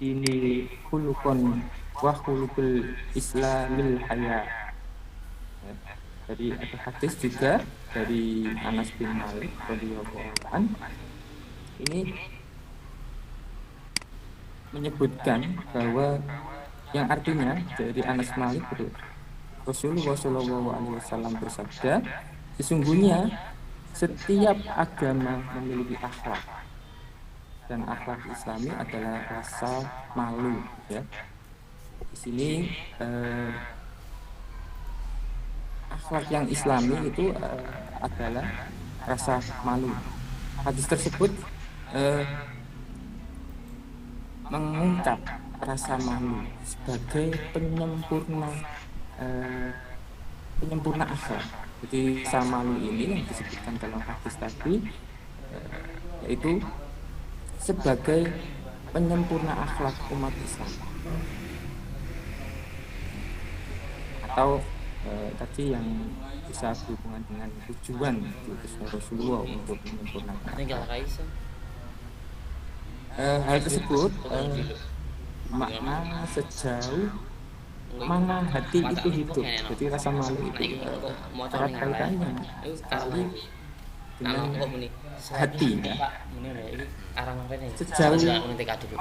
ini khuluqan wa khuluqul islamil haya. Ya. Jadi ada hadis juga dari Anas bin Malik radhiyallahu an, ini menyebutkan bahwa yang artinya dari Anas Malik itu Rasulullah Shallallahu Alaihi Wasallam bersabda, sesungguhnya setiap agama memiliki akhlak dan akhlak Islami adalah rasa malu. Ya, di sini akhlak yang Islami itu adalah rasa malu. Hadis tersebut mengungkap rasa malu sebagai penyempurna akhlak. Jadi rasa malu ini yang disebutkan dalam hadis tadi yaitu sebagai penyempurna akhlak umat Islam, atau tadi yang bisa berhubungan dengan tujuan Rasulullah untuk menyempurnakan hal tersebut. Makna sejauh mana hati itu hidup. Jadi rasa malu itu erat kaitannya sekali dengan hati. Sejauh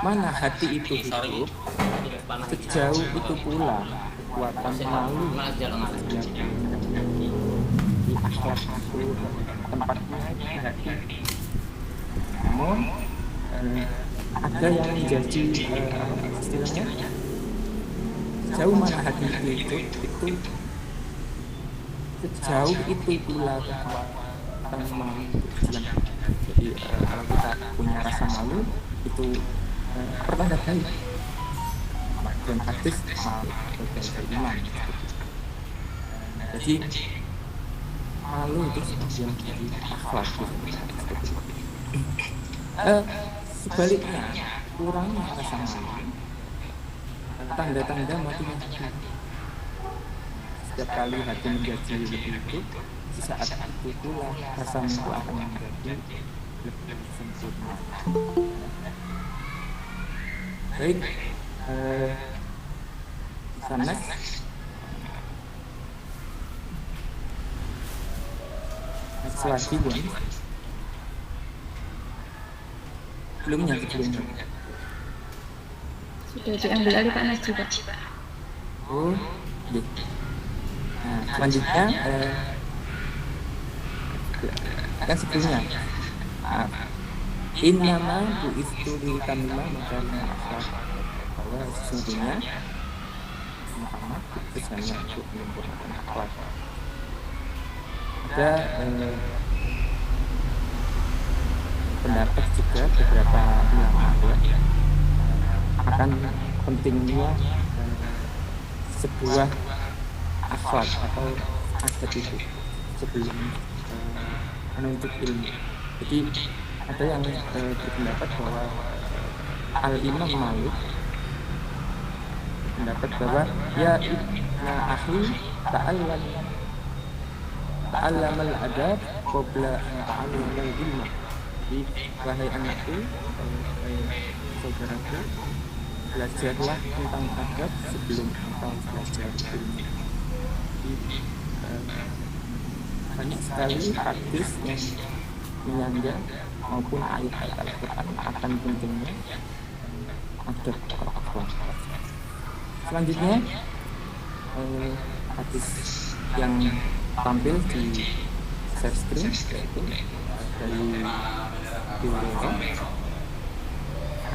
mana hati itu hidup, sejauh itu pula kekuatan malu di akhlak itu tempatnya di hati. Namun ada yang menjadi istilahnya sejauh mana hati itu sejauh itu pula kekuatan malu berjalan. Jadi kalau kita punya rasa malu itu pertanda baik. Dan hadis malu sebagai iman. Jadi malu itu sebagian dari akhlak. Sebaliknya, kurangnya rasa malu tanda-tanda matinya hati. Setiap kali hati menjadi lebih hidup, di saat itu pula rasa malu akan menjadi lebih sempurna. Baik, sana lagi Bun. Sebelumnya sudah diambil alih Pak Nas juga. Oh, iya. Nah, selanjutnya kan sebelumnya innama bu'istu liutamima makarimah akhlak, bahwa sesungguhnya Muhammad itu hanya untuk menyempurnakan akhlak. Ada pendapat juga beberapa ulama akan pentingnya sebuah akhlak atau adab itu sebelum menuntut ilmu. Jadi ada yang berpendapat bahwa Al-Imam Malik berpendapat bahwa ya ibna akhi ta'allamal adab qabla ta'allamal ilmu. Jadi wahai anakku, saudaraku, belajarlah tentang adab sebelum engkau belajar ilmu. Banyak sekali hadis yang menyanjung maupun ayat-ayat Al-Quran akan pentingnya adab akhlak. Selanjutnya hadis yang tampil di share screen yaitu dari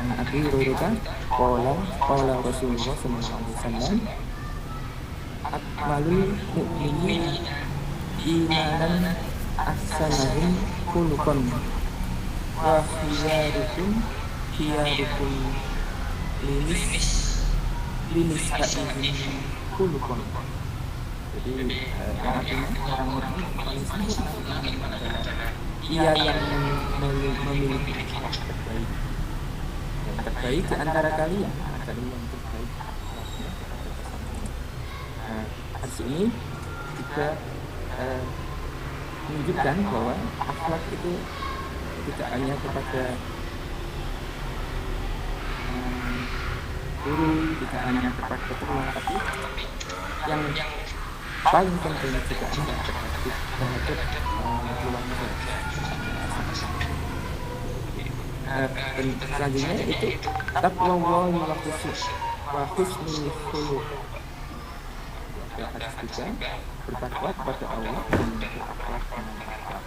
Abi Hurairah qala Rasulullah sallallahu alaihi wasallam akmalul mu'minin imanan ahsanahum khuluqan wa khiyarukum linis ta'izin khuluqan. Jadi artinya orang paling sempurna adalah ia yang memiliki akhlak terbaik. Yang terbaik di antara kalian adalah yang terbaik akhlaknya kepada sesama. Hadis ini juga menunjukkan bahwa akhlak itu tidak hanya kepada guru, tidak hanya kepada teman, tapi yang paling penting juga adalah terhadap keluarga. Dan selanjutnya itu taqwa wa husnul khuluq. Hadis juga bertakwa kepada Allah dan berakhlak dengan akhlak.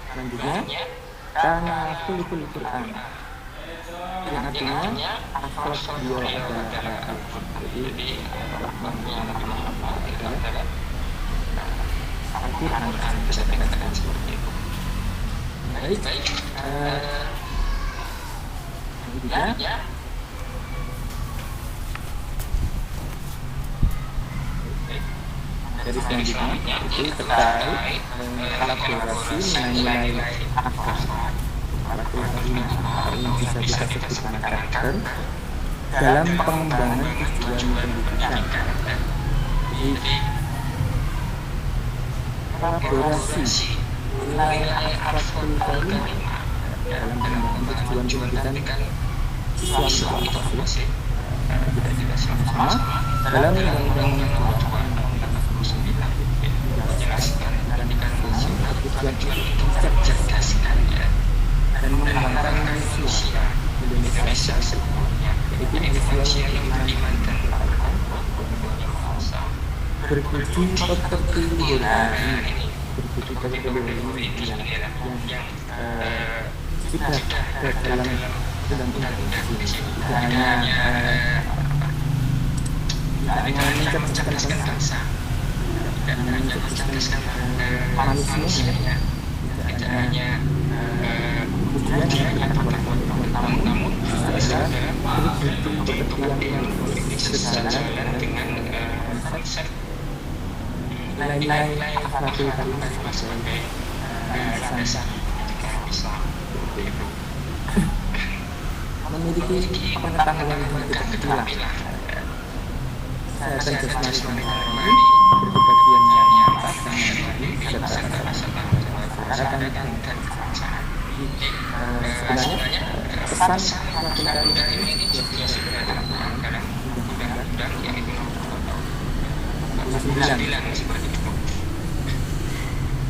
Selanjutnya karena khuluqul Quran, yang artinya akhlak beliau adalah jadi Al-Quran seperti itu. Baik, kemudian dari selanjutnya itu terkait kolaborasi nilai-nilai akhlak. Kolaborasi ini bisa kita sebutkan karakter dalam pengembangan tujuan pendidikan. Jadi kolaborasi nilai akhlak karimah dalam pengembangan tujuan pendidikan siswa itu tidak sama dalam undang-undang menjelaskan tujuan mencerdaskannya dan mengembangkan manusia Indonesia sepenuhnya, yaitu manusia yang beriman dan bertakwa, berbudi pekerti luhurani, berbudi pekerti luhurani yang sudah ada dalam undang-undang ini, tidak hanya mencerdaskan bangsa, tidak hanya mencerdaskan manusia, tidak hanya tujuannya namun adalah berbudi pekerti yang sejalan dengan konsep nilai-nilai akhlakul karimah sebagai landasan pendidikan Islam. Memiliki pengetahuan dan keterampilan kesehatan jasmani dan rohani, berkebahagiaan yang nyata dan nyata serta rasa tanggung jawab dan kebangsaan. Sebenarnya pesan akhlakul karimah ini juga sudah dilakukan dalam undang-undang yaitu Nomor 9 seperti itu.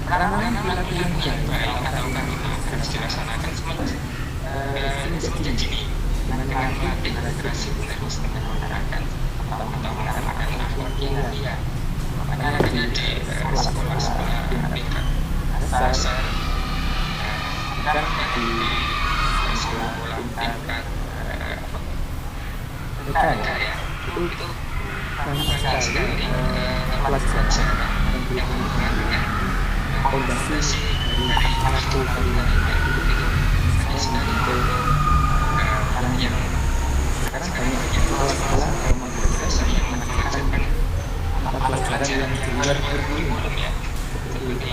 Penanganan perilaku yang baik atau karimah harus dilaksanakan sejak dini dengan melatih generasi penerus dengan masyarakat atau menanamkan akhlak yang mulia. Makanya di sekolah-sekolah tingkat dasar dan di sekolah tingkat TK ya, itu banyak sekali pelajaran yang berhubungan dengan fondasi dari akhlakul karimah itu. Yang sekarang banyak sekolah-sekolah atau madrasah yang mengajarkan mata pelajaran yang di luar kurikulum ya, seperti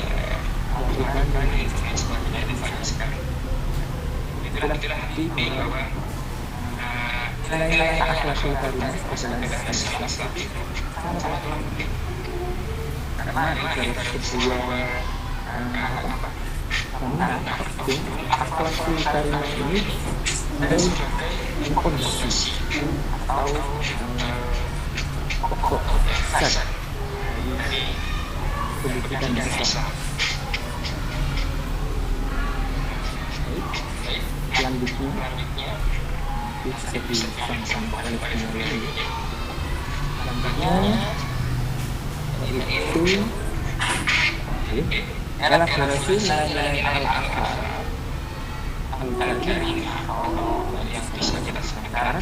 Al-Quran dan sebagainya, itu banyak sekali. Itulah bukti bahwa nilai-nilai akhlakul karimah adalah salah satu sangat penting karena adalah sebuah bangunan akhlakul karimah ini sebagai fondasi atau pokok dasar dari pendidikan Islam. Selanjutnya bisa disampaikan oleh penulis. Selanjutnya yaitu elaborasi nilai-nilai al-akhlak yang bisa kita sekarang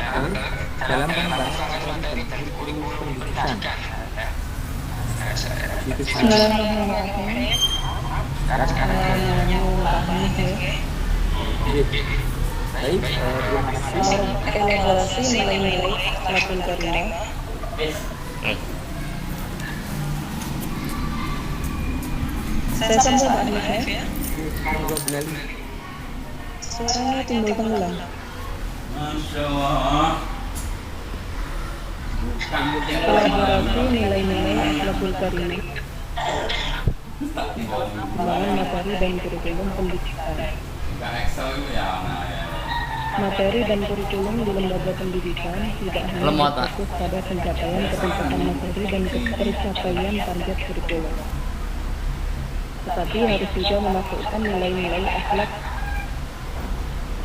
dalam pengembangan dari kurikulum pendidikan. Baik, terima kasih. Elaborasi nilai-nilai akhlakul karimah. Saya sampai Pak Hanif ya. Suaranya timbul tenggelam. Masya Allah. Elaborasi nilai-nilai akhlakul karimah. Pengembangan materi dan kurikulum pendidikan. Excel itu ya, nah ya. Materi dan kurikulum di lembaga pendidikan tidak hanya berfokus pada pencapaian ketingkatan materi dan tercapaian target kurikulum, tetapi harus juga memasukkan nilai-nilai akhlak,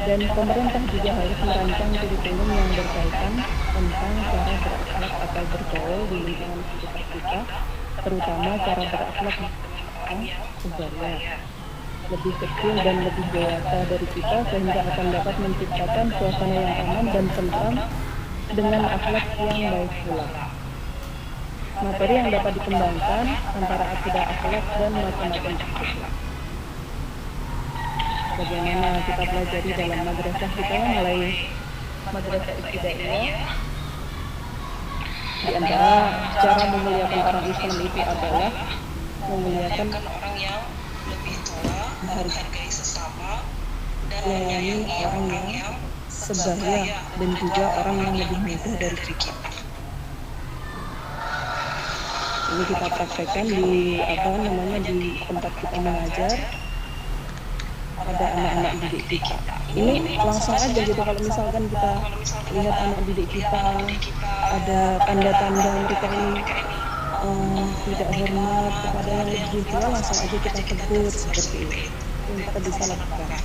dan pemerintah juga harus merancang kurikulum yang berkaitan tentang cara berakhlak atau bergaul di lingkungan sekitar kita, terutama cara berakhlak sebaya lebih kecil dan lebih dewasa dari kita, sehingga akan dapat menciptakan suasana yang aman dan tentram dengan akhlak yang baik pula. Materi yang dapat dikembangkan antara akidah, akhlak, dan macam-macam akhlak. Bagaimana kita pelajari dalam madrasah kita, mulai madrasah ibtidaiyah. Di antara cara memuliakan orang Islam itu adalah memuliakan orang yang lebih tua, menghargai sesama, dan melayani orang yang sebaya, dan juga orang yang lebih muda dari kita. Ini kita praktekkan di di tempat kita mengajar pada anak-anak didik kita. Ini langsung aja gitu, kalau misalkan kita lihat anak didik kita ada tanda-tanda mereka ini tidak hormat kepada yang lebih tua, langsung aja kita tegur seperti itu. Yang kita bisa lakukan.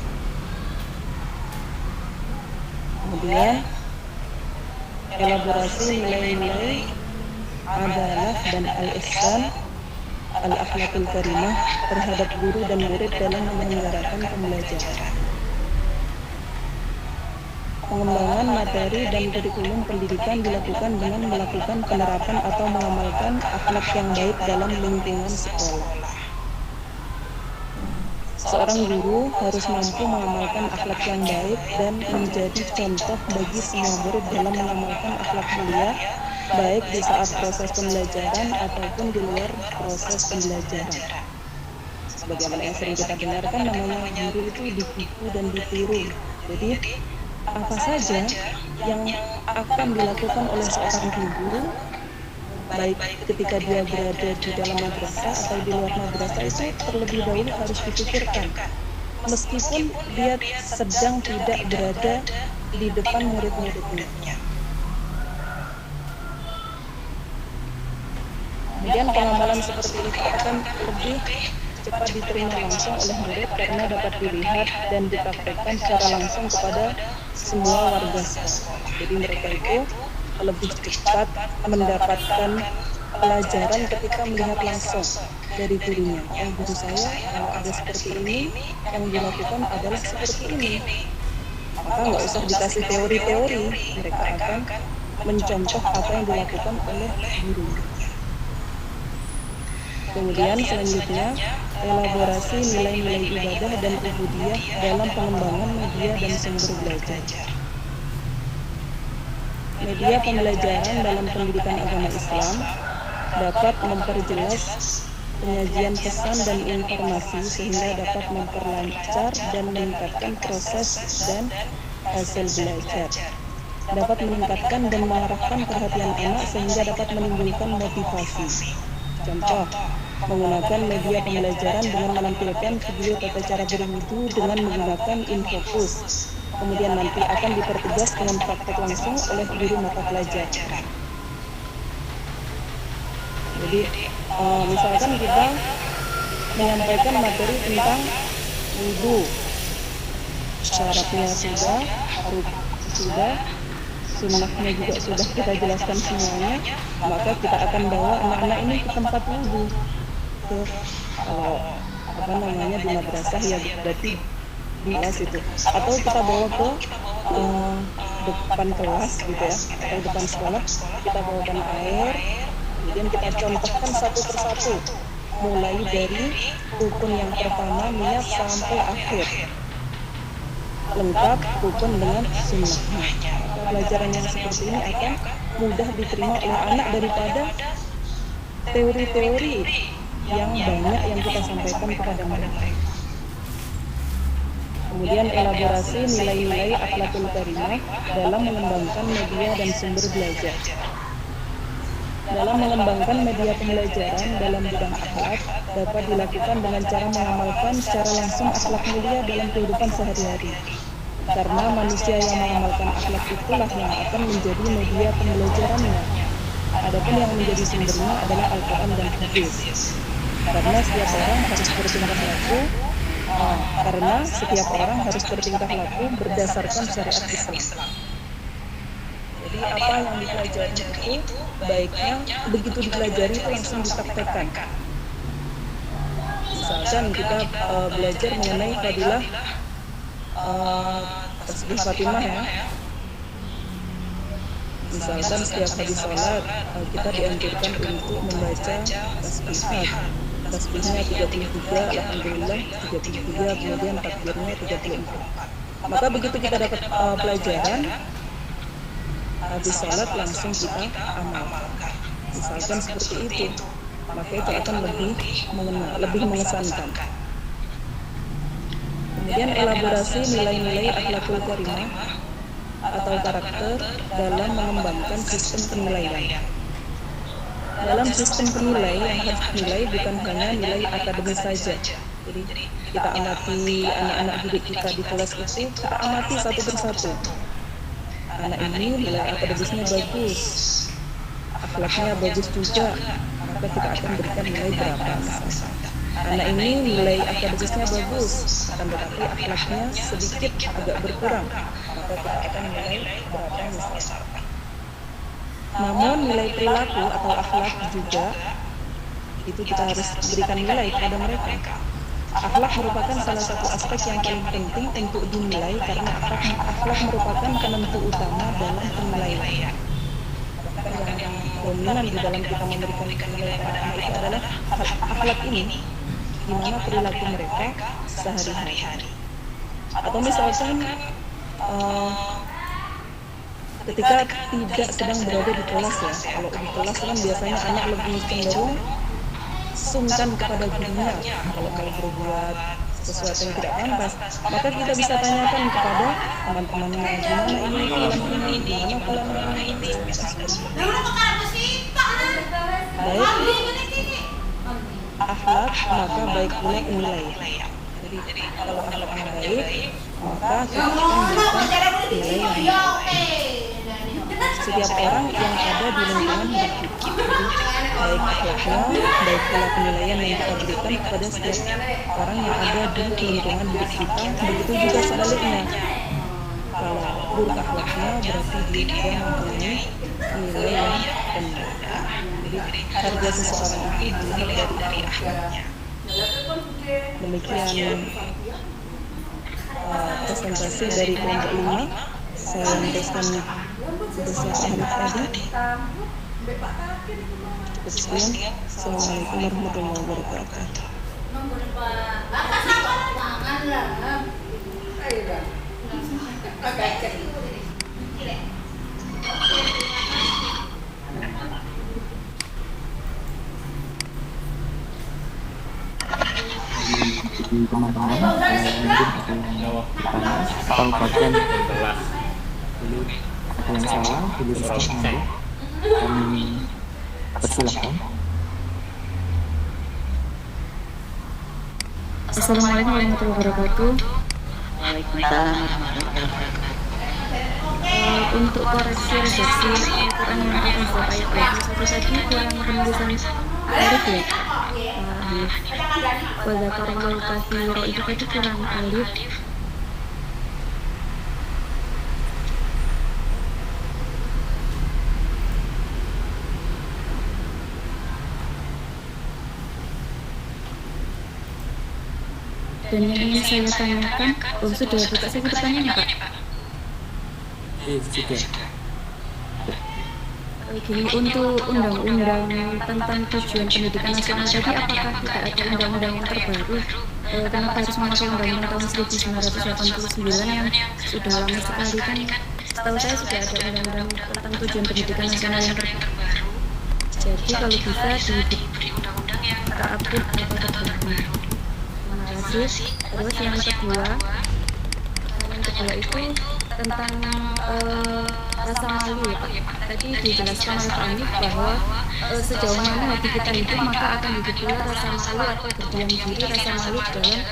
Kemudian elaborasi nilai-nilai adalah dan al-ihsan al-akhlaqul karimah terhadap guru dan murid dalam menyelenggarakan pembelajaran. Pengembangan materi dan kurikulum pendidikan dilakukan dengan melakukan penerapan atau mengamalkan akhlak yang baik dalam lingkungan sekolah. Seorang guru harus mampu mengamalkan akhlak yang baik dan menjadi contoh bagi semua murid dalam mengamalkan akhlak mulia, baik di saat proses pembelajaran ataupun di luar proses pembelajaran. Sebagaimana yang sering kita dengarkan, namanya guru itu ditipu dan ditiru. Jadi apa saja yang akan dilakukan oleh seorang guru, baik ketika dia berada di dalam madrasah atau di luar madrasah, itu terlebih dahulu harus dipikirkan, meskipun dia sedang tidak berada di depan murid-muridnya. Kemudian pengamalan seperti itu akan lebih cepat diterima langsung oleh murid karena dapat dilihat dan dipraktekkan secara langsung kepada semua warga sekolah. Jadi mereka itu lebih cepat mendapatkan pelajaran ketika melihat langsung dari gurunya. Oh, guru saya kalau ada seperti ini, yang dilakukan adalah seperti ini. Maka nggak usah dikasih teori-teori, mereka akan mencontoh apa yang dilakukan oleh guru. Kemudian selanjutnya, elaborasi nilai-nilai ibadah dan ubudiyah dalam pengembangan media dan sumber belajar. Media pembelajaran dalam pendidikan agama Islam dapat memperjelas penyajian pesan dan informasi sehingga dapat memperlancar dan meningkatkan proses dan hasil belajar. Dapat meningkatkan dan mengarahkan perhatian anak sehingga dapat menimbulkan motivasi. Contoh, menggunakan media pembelajaran dengan menampilkan video tata cara berwudu dengan menggunakan infocus. Kemudian nanti akan dipertegas dengan praktek langsung oleh guru mata pelajaran. Jadi, misalkan kita menyampaikan materi tentang wudu, syaratnya sudah, sunnahnya juga sudah kita jelaskan semuanya, maka kita akan bawa anak-anak ini ke tempat wudu. Kalau di madrasah ya berarti di kelas itu, atau kita bawa ke depan kelas gitu ya, atau depan sekolah, kita bawakan air, kemudian kita contohkan satu persatu, mulai dari rukun yang pertama niat sampai akhir, lengkap rukun dengan sunnahnya. Pelajaran yang seperti ini akan mudah diterima oleh anak daripada teori-teori yang banyak yang kita sampaikan kepada mereka. Kemudian elaborasi nilai-nilai akhlakul karimah dalam mengembangkan media dan sumber belajar. Dalam mengembangkan media pembelajaran dalam bidang akhlak dapat dilakukan dengan cara mengamalkan secara langsung akhlak mulia dalam kehidupan sehari-hari. karena manusia yang mengamalkan akhlak itulah yang akan menjadi media pembelajarannya. Adapun yang menjadi sumbernya adalah Al-Quran dan Hadis. Karena setiap orang harus bertingkah laku berdasarkan syariat Islam. Jadi apa yang dipelajari itu baiknya begitu dipelajari itu langsung dipraktekkan. Misalkan kita belajar mengenai fadilah tasbih Fatimah ya. Misalkan setiap habis sholat kita dianjurkan untuk membaca tasbihat. Tasbihnya 33, alhamdulillah 33, kemudian takbirnya 34. Maka begitu kita dapat pelajaran, habis sholat langsung kita amalkan. Misalkan seperti itu, maka itu akan lebih mengesankan. Kemudian elaborasi nilai-nilai akhlakul karimah atau karakter dalam mengembangkan sistem penilaian. Dalam sistem penilaian yang harus dinilai bukan hanya nilai akademis saja. Jadi kita amati anak-anak didik kita di kelas itu, kita amati satu persatu. Anak ini nilai akademisnya bagus, akhlaknya bagus juga, maka kita akan berikan nilai berapa. Anak ini nilai akademisnya bagus, akan tetapi akhlaknya sedikit agak berkurang, maka kita akan nilai berapa misalkan. Namun nilai perilaku atau akhlak juga itu kita harus berikan nilai kepada mereka. Akhlak merupakan salah satu aspek yang paling penting untuk dinilai karena akhlak merupakan penentu utama dalam penilaian. Yang dominan di dalam kita memberikan nilai kepada anak itu adalah akhlak ini, di mana perilaku mereka sehari-hari. Atau misalkan ketika tidak sedang berada di kelas ya, kalau di kelas kan biasanya anak lebih cenderung sungkan kepada gurunya kalau mau berbuat sesuatu yang tidak pantas, maka kita bisa tanyakan kepada teman-temannya gimana ini, baik akhlak maka baik pula nilai. Jadi kalau akhlaknya baik maka kita akan memberikan nilai yang baik. Setiap orang yang ada di lingkungan hidup kita, baik akhlaknya, baik pula penilaian yang kita berikan kepada setiap orang yang ada di lingkungan hidup kita, begitu juga sebaliknya. Kalau buruk akhlaknya berarti dia mempunyai nilai yang rendah. Jadi harga seseorang itu dilihat dari akhlaknya. Demikian presentasi dari kelompok 5. Saya menjelaskan bersama tadi. Sekian. Assalamualaikum warahmatullahi wabarakatuh. Teman-teman atau bagian dulu ada yang salah diluruskan nanti kami persilahkan. Assalamualaikum warahmatullahi wabarakatuh. Waalaikumsalam warahmatullahi wabarakatuh. Untuk koreksi redaksi Al-Quran yang akan buat ayat 21 tadi kurang penulisan alif ya. Alif. Wa dzakarallahu katsira itu tadi kurang alif. Dan yang ingin saya tanyakan, sudah buka saya pertanyaannya Pak? Sudah. Gini, untuk undang-undang tentang tujuan pendidikan nasional tadi, apakah tidak ada undang-undang yang terbaru? Kenapa harus memakai undang-undang tahun 1989 yang sudah lama sekali kan? Setahu saya sudah ada undang-undang tentang tujuan pendidikan nasional yang terbaru. Jadi kalau bisa diberi undang-undang yang terupdate atau terbaru. Terus yang kedua itu tentang rasa malu ya Pak. Tadi dijelaskan oleh Pak Anif bahwa sejauh mana hati kita hidup maka akan hidup pula rasa malu atau berdiam diri rasa malu dalam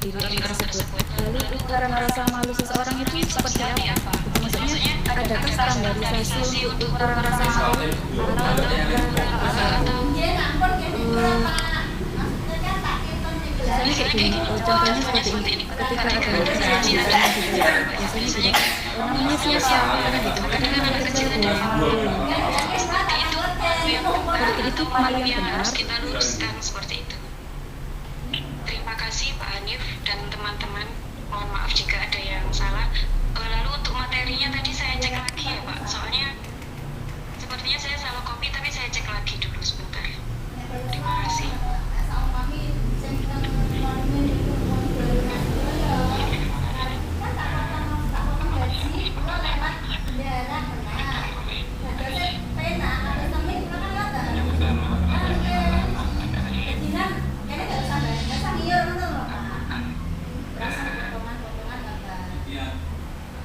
diri orang tersebut. lalu ukuran rasa malu seseorang itu seperti apa? Maksudnya adakah standarisasi untuk ukuran rasa malu atau misalnya kayak gini, contohnya seperti ini, ketika ada biasanya juga namanya siapa gitu, kadang anak kecil seperti itu malu yang benar. Kita luruskan seperti itu. Terima kasih Pak Hanif dan teman-teman. Mohon maaf jika ada yang salah. Lalu untuk materinya tadi saya cek lagi ya Pak. Soalnya sepertinya saya salah copy, tapi saya cek lagi dulu sebentar. Terima kasih.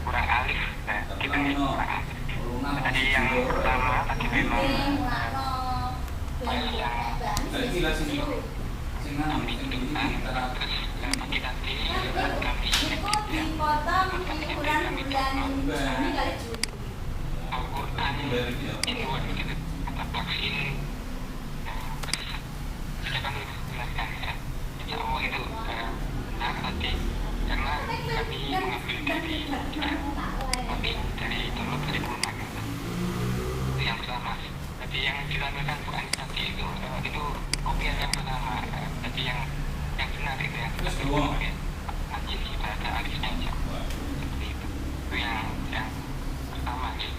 Kurang alif nah, gitu nih. Tadi yang pertama tadi memang tadi yang dilakukan Bu Anis tadi itu kopian yang pertama. Tadi yang benar itu yang kedua nanti kita ada alifnya aja seperti itu yang pertama nih.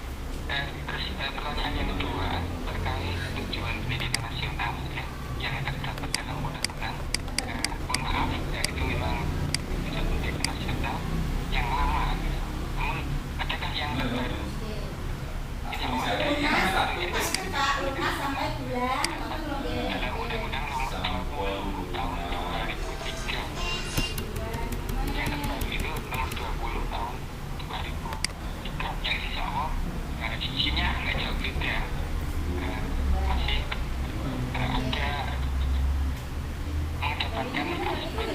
Terus pertanyaan yang kedua terkait tujuan pendidikan nasional ya, yang terdapat dalam undang-undang. Mohon maaf ya, itu memang tujuan pendidikan nasional yang lama, namun adakah yang terbaru? Dalam Undang-Undang Nomor 20 Tahun 2003 yang terbaru itu Nomor 20 Tahun 2003 yang insya Allah isinya nggak jauh beda, masih ada mengedepankan aspek